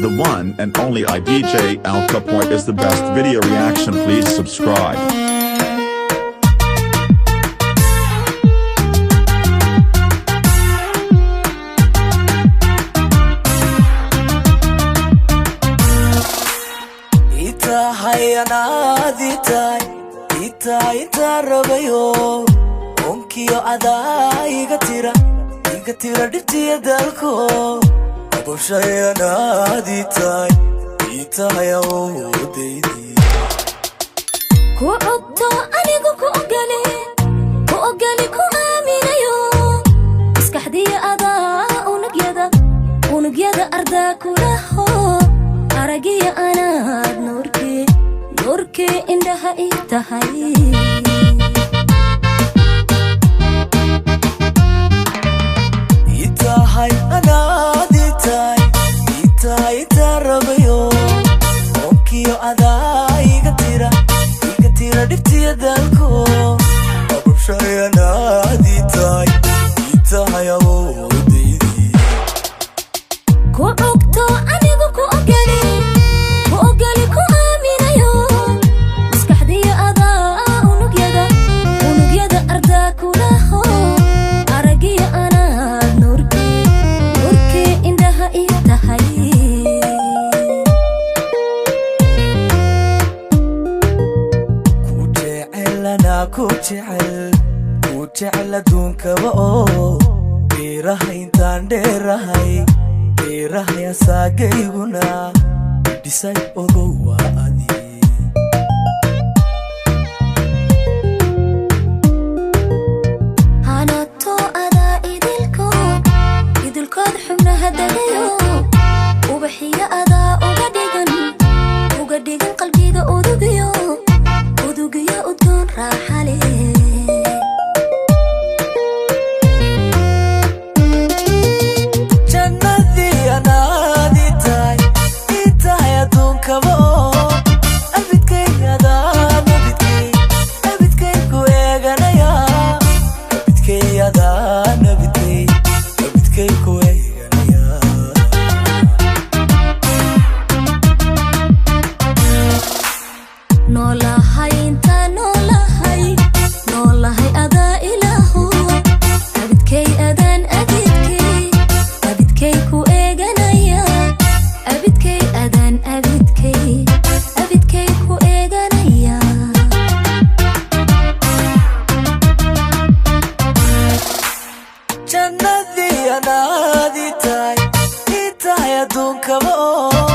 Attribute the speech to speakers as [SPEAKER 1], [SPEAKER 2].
[SPEAKER 1] The one and only IDJ Al Capote is the best video reaction. Please subscribe.
[SPEAKER 2] Ita rabayo onkiyo ada iga tira dhibtiya dalko aboshayana aditay ita yawdeedi
[SPEAKER 3] ku ogto anigu ku ogali ku aaminayo iskaxdiya ada unugyada arda kulaho aragiya anaad nurki indaha itahay ita rabayo onkiyo ada iga tira dhibtiya dalko aboshayana aditay ita yawdeedi ku ogto anigu ku ogali ku aaminayo iskaxdiya ada unugyada arda kulaho aragiya anaad nurki indaha itahay
[SPEAKER 2] ku jecel aduunkaba oo beerahay intaan dheerahay asaagayguna dhisay ogow waa adi
[SPEAKER 3] hanato ada idilkood xubnaha dagayo ubaxiya ada uga dhigan qalbiga udugiyo udgoon raaxale
[SPEAKER 2] jannadii anaadi tahay itahay aduunkaba oo abidkay ku eeganaya abidkay ku eeganaya noolahay adaa ilaahu abidkay adaan abidkay ku eeganaya abidkay adaan abidkay ku eeganaya jannadii anaadi tahay itahay aduunkaba oo